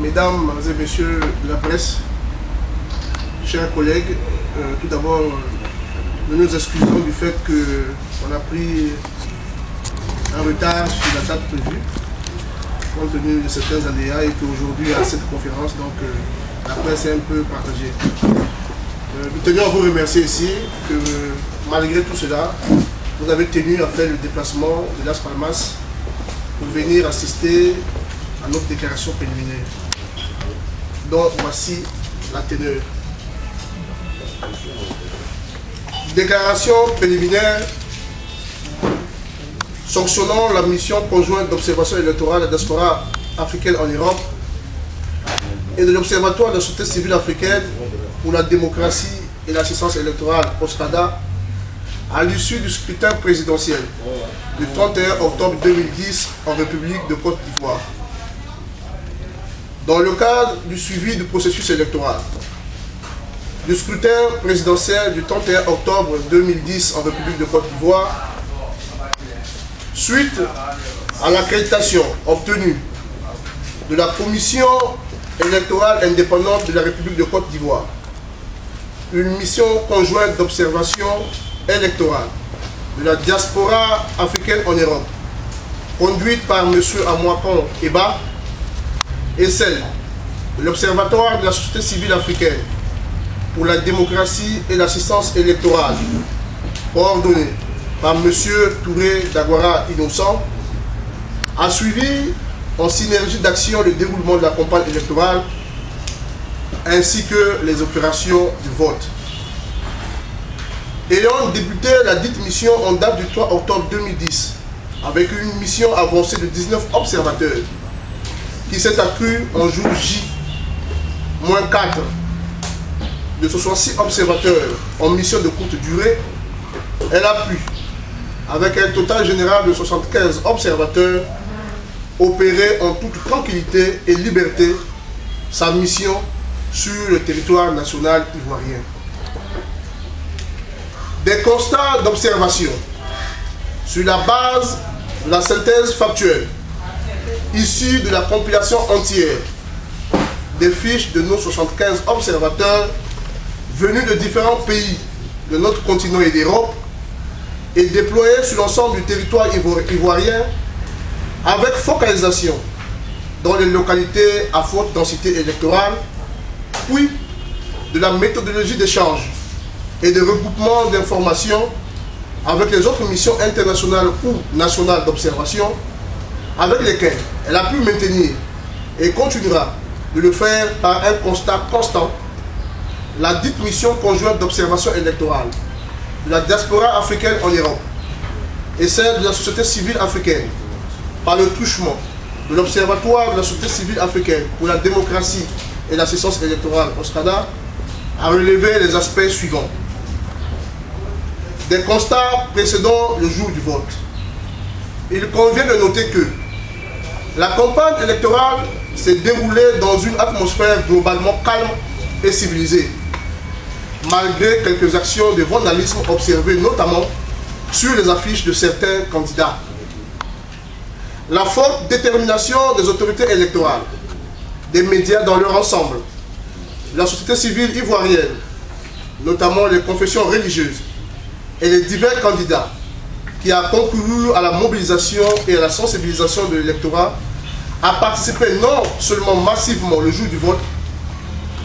mesdames et messieurs de la presse, chers collègues, tout d'abord, nous nous excusons du fait qu'on a pris un retard sur la date prévue, compte tenu de certains aléas, et qu'aujourd'hui, à cette conférence, donc la presse est un peu partagée. Nous tenions à vous remercier ici, que malgré tout cela, vous avez tenu à faire le déplacement de Las Palmas pour venir assister à notre déclaration préliminaire. Donc voici la teneur. Déclaration préliminaire sanctionnant la mission conjointe d'observation électorale de la diaspora africaine en Europe et de l'Observatoire de la société civile africaine pour la démocratie et l'assistance électorale OSCADA à l'issue du scrutin présidentiel du 31 octobre 2010 en République de Côte d'Ivoire. Dans le cadre du suivi du processus électoral, du scrutin présidentiel du 31 octobre 2010 en République de Côte d'Ivoire, suite à l'accréditation obtenue de la Commission électorale indépendante de la République de Côte d'Ivoire, une mission conjointe d'observation électorale de la diaspora africaine en Europe, conduite par M. Amouakon Eba, et celle de l'Observatoire de la société civile africaine pour la démocratie et l'assistance électorale, coordonnée par M. Touré Dagwara Innocent, a suivi en synergie d'action le déroulement de la campagne électorale ainsi que les opérations de vote. Ayant débuté la dite mission en date du 3 octobre 2010 avec une mission avancée de 19 observateurs qui s'est accrue en jour J-4 de 66 observateurs en mission de courte durée, elle a pu, avec un total général de 75 observateurs, opérer en toute tranquillité et liberté sa mission sur le territoire national ivoirien. Des constats d'observation sur la base de la synthèse factuelle issue de la compilation entière des fiches de nos 75 observateurs venus de différents pays de notre continent et d'Europe et déployés sur l'ensemble du territoire ivoirien avec focalisation dans les localités à forte densité électorale, puis de la méthodologie d'échange et de regroupement d'informations avec les autres missions internationales ou nationales d'observation avec lesquelles elle a pu maintenir et continuera de le faire par un constat constant, la dite mission conjointe d'observation électorale de la diaspora africaine en Europe et celle de la société civile africaine par le truchement de l'Observatoire de la société civile africaine pour la démocratie et l'assistance électorale OSCADA a relevé les aspects suivants. Des constats précédant le jour du vote. Il convient de noter que la campagne électorale s'est déroulée dans une atmosphère globalement calme et civilisée, malgré quelques actions de vandalisme observées notamment sur les affiches de certains candidats. La forte détermination des autorités électorales, des médias dans leur ensemble, de la société civile ivoirienne, notamment les confessions religieuses, et les divers candidats qui a concouru à la mobilisation et à la sensibilisation de l'électorat a participé non seulement massivement le jour du vote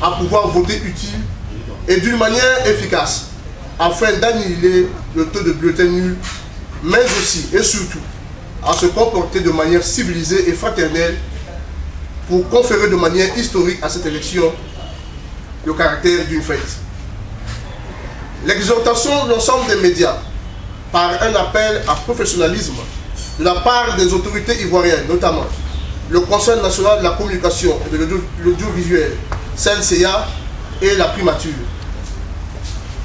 à pouvoir voter utile et d'une manière efficace afin d'annihiler le taux de bulletins nuls, mais aussi et surtout à se comporter de manière civilisée et fraternelle pour conférer de manière historique à cette élection le caractère d'une fête. L'exhortation de l'ensemble des médias par un appel à professionnalisme de la part des autorités ivoiriennes, notamment le Conseil national de la communication et de l'audiovisuel, CNCA et la primature.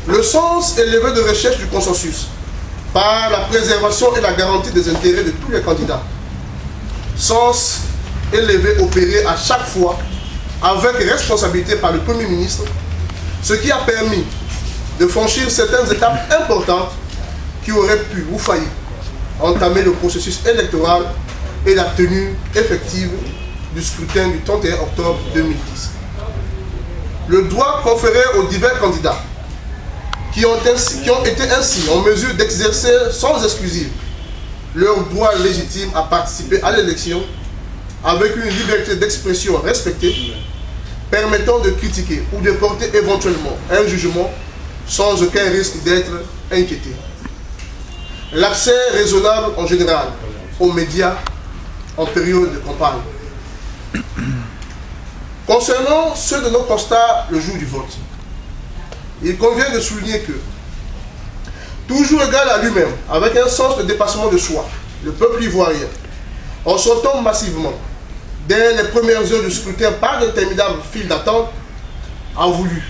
Le sens élevé de recherche du consensus par la préservation et la garantie des intérêts de tous les candidats. Sens élevé opéré à chaque fois avec responsabilité par le Premier ministre, ce qui a permis de franchir certaines étapes importantes qui auraient pu ou failli entamer le processus électoral et la tenue effective du scrutin du 31 octobre 2010. Le droit conféré aux divers candidats qui ont été ainsi en mesure d'exercer sans exclusive leur droit légitime à participer à l'élection avec une liberté d'expression respectée, permettant de critiquer ou de porter éventuellement un jugement sans aucun risque d'être inquiété. L'accès raisonnable en général aux médias en période de campagne. Concernant ceux de nos constats le jour du vote, il convient de souligner que, toujours égal à lui-même, avec un sens de dépassement de soi, le peuple ivoirien, en sortant massivement dès les premières heures du scrutin par d'interminables files d'attente, a voulu,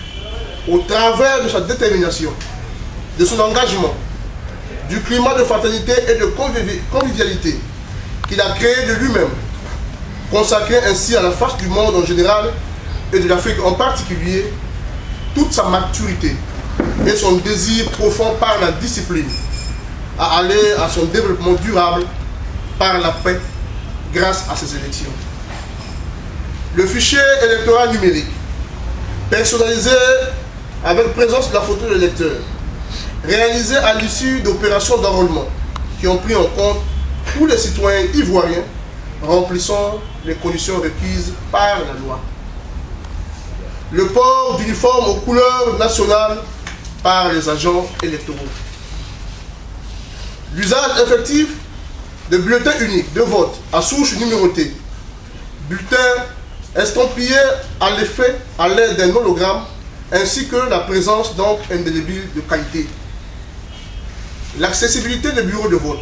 au travers de sa détermination, de son engagement, du climat de fraternité et de convivialité qu'il a créé de lui-même, consacrer ainsi à la face du monde en général et de l'Afrique en particulier toute sa maturité et son désir profond par la discipline à aller à son développement durable par la paix grâce à ces élections. Le fichier électoral numérique, personnalisé avec présence de la photo de l'électeur, réalisé à l'issue d'opérations d'enrôlement qui ont pris en compte tous les citoyens ivoiriens remplissant les conditions requises par la loi. Le port d'uniformes aux couleurs nationales par les agents électoraux. L'usage effectif de bulletins uniques de vote à souche numérotée, bulletins estampillés à l'effet à l'aide d'un hologramme, ainsi que la présence donc indélébile de qualité. L'accessibilité des bureaux de vote,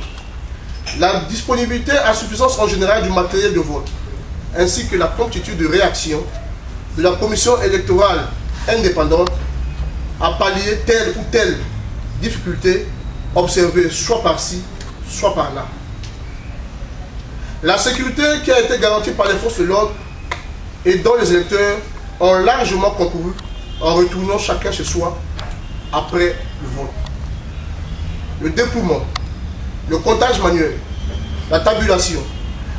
la disponibilité à suffisance en général du matériel de vote, ainsi que la promptitude de réaction de la commission électorale indépendante à pallier telle ou telle difficulté observée soit par-ci, soit par-là. La sécurité qui a été garantie par les forces de l'ordre et dont les électeurs ont largement concouru en retournant chacun chez soi après le vote. Le dépouillement, le comptage manuel, la tabulation,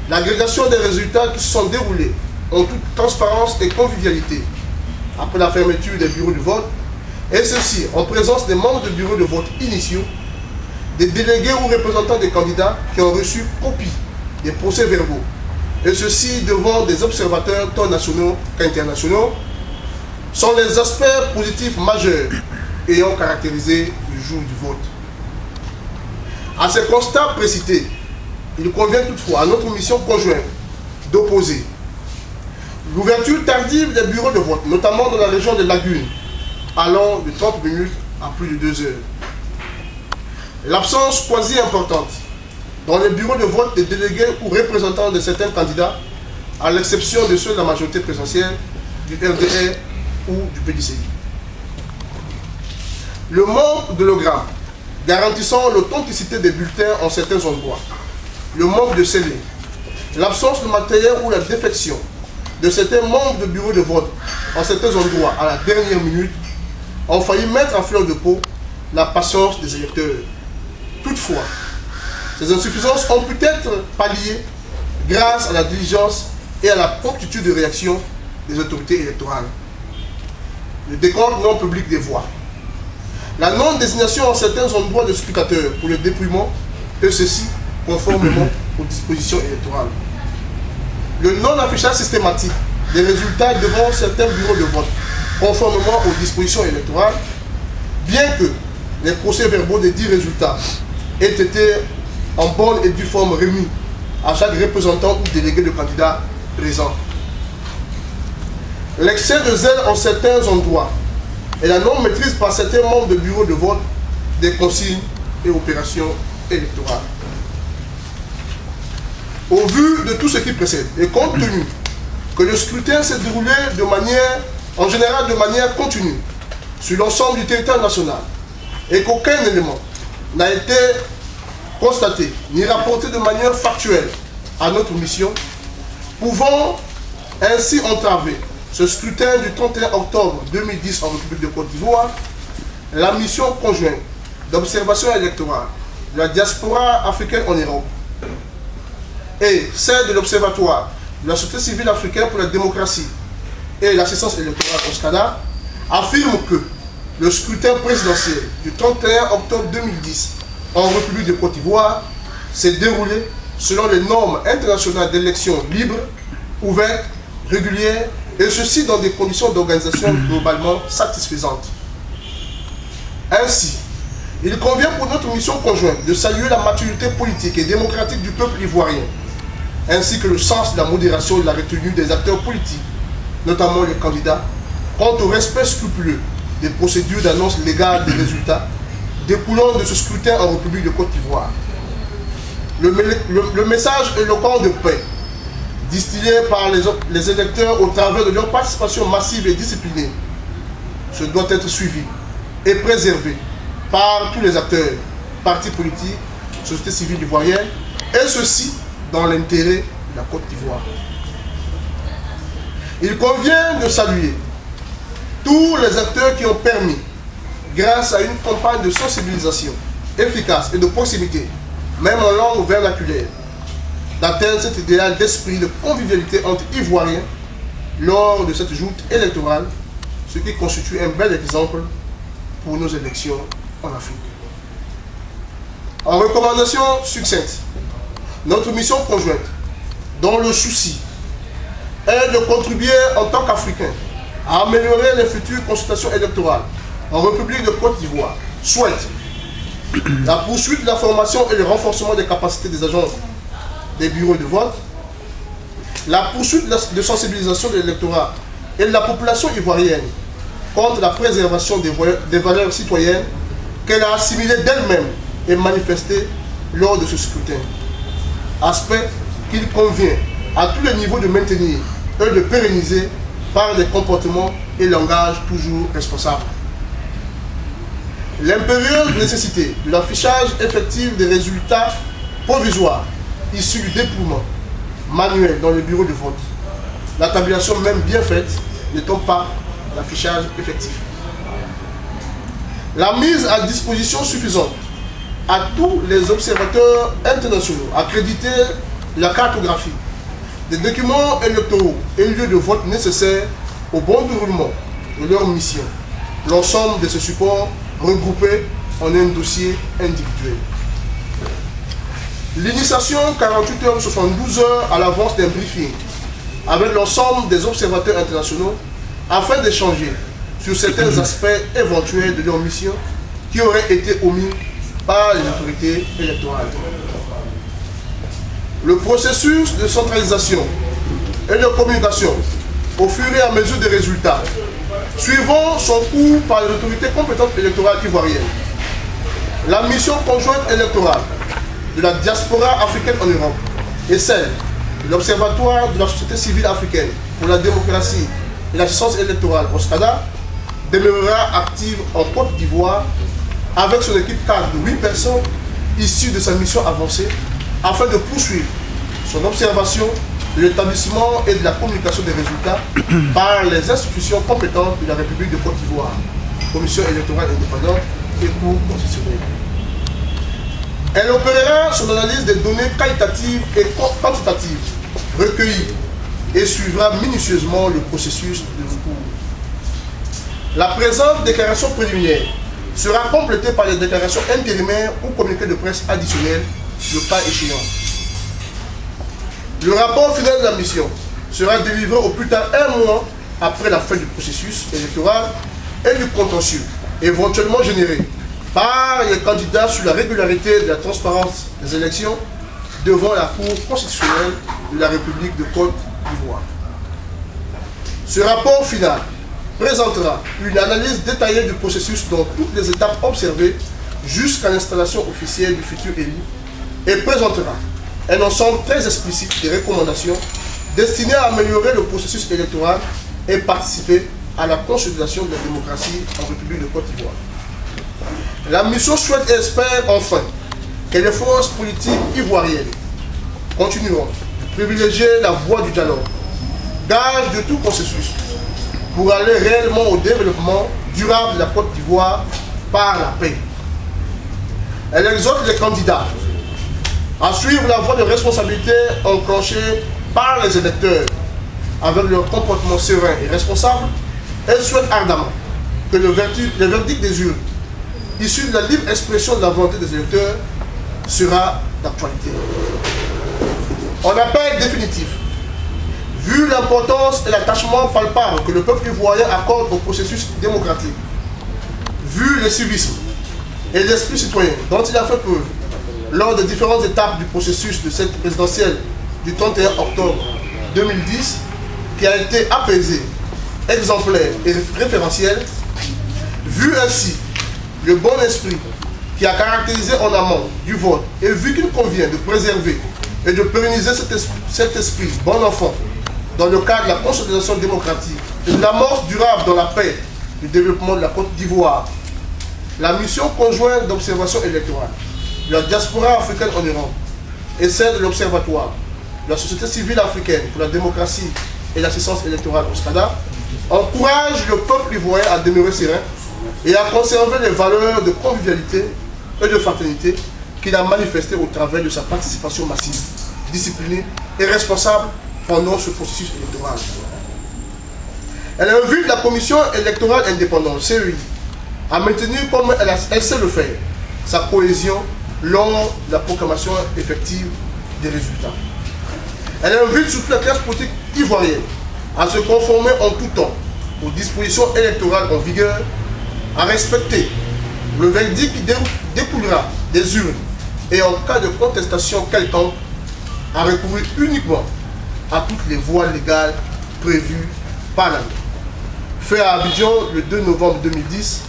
l'agrégation des résultats qui se sont déroulés en toute transparence et convivialité après la fermeture des bureaux de vote, et ceci en présence des membres de bureaux de vote initiaux, des délégués ou représentants des candidats qui ont reçu copie des procès-verbaux, et ceci devant des observateurs tant nationaux qu'internationaux, sont les aspects positifs majeurs ayant caractérisé le jour du vote. À ces constats précités, il convient toutefois à notre mission conjointe d'opposer l'ouverture tardive des bureaux de vote, notamment dans la région des Lagunes, allant de 30 minutes à plus de 2 heures. L'absence quasi importante dans les bureaux de vote des délégués ou représentants de certains candidats, à l'exception de ceux de la majorité présidentielle, du RDR ou du PDCI. Le manque d'hologramme garantissant l'authenticité des bulletins en certains endroits, le manque de scellés, l'absence de matériel ou la défection de certains membres de bureaux de vote en certains endroits à la dernière minute ont failli mettre à fleur de peau la patience des électeurs. Toutefois, ces insuffisances ont pu être palliées grâce à la diligence et à la promptitude de réaction des autorités électorales. Le décompte non public des voix, la non-désignation en certains endroits de scrutateurs pour le dépouillement, et ceci conformément aux dispositions électorales. Le non-affichage systématique des résultats devant certains bureaux de vote, conformément aux dispositions électorales, bien que les procès-verbaux des 10 résultats aient été en bonne et due forme remis à chaque représentant ou délégué de candidat présent. L'excès de zèle en certains endroits et la non-maîtrise par certains membres de bureaux de vote des consignes et opérations électorales. Au vu de tout ce qui précède, et compte tenu que le scrutin s'est déroulé en général de manière continue sur l'ensemble du territoire national et qu'aucun élément n'a été constaté ni rapporté de manière factuelle à notre mission, pouvant ainsi entraver ce scrutin du 31 octobre 2010 en République de Côte d'Ivoire, la mission conjointe d'observation électorale de la diaspora africaine en Europe et celle de l'Observatoire de la société civile africaine pour la démocratie et l'assistance électorale OSCADA affirme que le scrutin présidentiel du 31 octobre 2010 en République de Côte d'Ivoire s'est déroulé selon les normes internationales d'élections libres, ouvertes, régulières, et ceci dans des conditions d'organisation globalement satisfaisantes. Ainsi, il convient pour notre mission conjointe de saluer la maturité politique et démocratique du peuple ivoirien, ainsi que le sens de la modération et de la retenue des acteurs politiques, notamment les candidats, quant au respect scrupuleux des procédures d'annonce légale des résultats découlant de ce scrutin en République de Côte d'Ivoire. Le message éloquent de paix, distillé par les électeurs au travers de leur participation massive et disciplinée, se doit être suivi et préservé par tous les acteurs, partis politiques, société civile ivoirienne, et ceci dans l'intérêt de la Côte d'Ivoire. Il convient de saluer tous les acteurs qui ont permis, grâce à une campagne de sensibilisation efficace et de proximité, même en langue vernaculaire, d'atteindre cet idéal d'esprit de convivialité entre Ivoiriens lors de cette joute électorale, ce qui constitue un bel exemple pour nos élections en Afrique. En recommandation succincte, notre mission conjointe, dont le souci est de contribuer en tant qu'Africains à améliorer les futures consultations électorales en République de Côte d'Ivoire, souhaite la poursuite de la formation et le renforcement des capacités des agents des bureaux de vote, la poursuite de sensibilisation de l'électorat et de la population ivoirienne contre la préservation des valeurs citoyennes qu'elle a assimilées d'elle-même et manifestées lors de ce scrutin. Aspect qu'il convient à tous les niveaux de maintenir et de pérenniser par des comportements et langages toujours responsables. L'impérieuse nécessité de l'affichage effectif des résultats provisoires issus du dépouillement manuel dans les bureaux de vote, la tabulation même bien faite n'étant pas l'affichage effectif. La mise à disposition suffisante à tous les observateurs internationaux accrédités de la cartographie, des documents électoraux et lieux de vote nécessaires au bon déroulement de leur mission, l'ensemble de ces supports regroupés en un dossier individuel. L'initiation 48 heures ou 72 heures à l'avance d'un briefing avec l'ensemble des observateurs internationaux afin d'échanger sur certains aspects éventuels de leur mission qui auraient été omis par les autorités électorales. Le processus de centralisation et de communication au fur et à mesure des résultats, suivant son cours par les autorités compétentes électorales ivoiriennes. La mission conjointe électorale de la diaspora africaine en Europe et celle de l'Observatoire de la société civile africaine pour la démocratie et l'assistance électorale OSCADA demeurera active en Côte d'Ivoire avec son équipe cadre de 8 personnes issues de sa mission avancée afin de poursuivre son observation de l'établissement et de la communication des résultats par les institutions compétentes de la République de Côte d'Ivoire, Commission électorale indépendante et Cour constitutionnelle. Elle opérera son analyse des données qualitatives et quantitatives recueillies et suivra minutieusement le processus de recours. La présente déclaration préliminaire sera complétée par les déclarations intérimaires ou communiqués de presse additionnels, le cas échéant. Le rapport final de la mission sera délivré au plus tard 1 mois après la fin du processus électoral et du contentieux, éventuellement généré par les candidats sur la régularité et la transparence des élections devant la Cour constitutionnelle de la République de Côte d'Ivoire. Ce rapport final présentera une analyse détaillée du processus dans toutes les étapes observées jusqu'à l'installation officielle du futur élu et présentera un ensemble très explicite de recommandations destinées à améliorer le processus électoral et participer à la consolidation de la démocratie en République de Côte d'Ivoire. La mission souhaite et espère enfin que les forces politiques ivoiriennes continueront de privilégier la voie du dialogue, gage de tout processus, pour aller réellement au développement durable de la Côte d'Ivoire par la paix. Elle exhorte les candidats à suivre la voie de responsabilité enclenchée par les électeurs avec leur comportement serein et responsable, elle souhaite ardemment que le verdict des urnes, issu de la libre expression de la volonté des électeurs, sera d'actualité. En appel définitif, vu l'importance et l'attachement palpable que le peuple ivoirien accorde au processus démocratique, vu le civisme et l'esprit citoyen dont il a fait preuve lors des différentes étapes du processus de cette présidentielle du 31 octobre 2010, qui a été apaisé, exemplaire et référentiel, vu ainsi le bon esprit qui a caractérisé en amont du vote et vu qu'il convient de préserver et de pérenniser cet esprit bon enfant dans le cadre de la consolidation démocratique et de l'amorce durable dans la paix du développement de la Côte d'Ivoire, la mission conjointe d'observation électorale de la diaspora africaine en Europe et celle de l'Observatoire de la société civile africaine pour la démocratie et l'assistance électorale au SCADA encourage le peuple ivoirien à demeurer serein et à conserver les valeurs de convivialité et de fraternité qu'il a manifestées au travers de sa participation massive, disciplinée et responsable pendant ce processus électoral. Elle invite la Commission électorale indépendante, CEI, à maintenir comme elle sait le faire, sa cohésion lors de la proclamation effective des résultats. Elle invite surtout la classe politique ivoirienne à se conformer en tout temps aux dispositions électorales en vigueur, à respecter le verdict qui découlera des urnes et en cas de contestation quelconque, à recourir uniquement à toutes les voies légales prévues par la loi. Fait à Abidjan le 2 novembre 2010,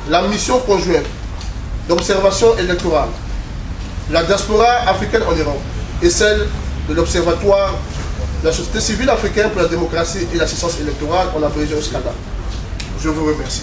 la mission conjointe d'observation électorale de la diaspora africaine en Europe et celle de l'Observatoire de la société civile africaine pour la démocratie et l'assistance électorale en abrégé au SCADA. Je vous remercie.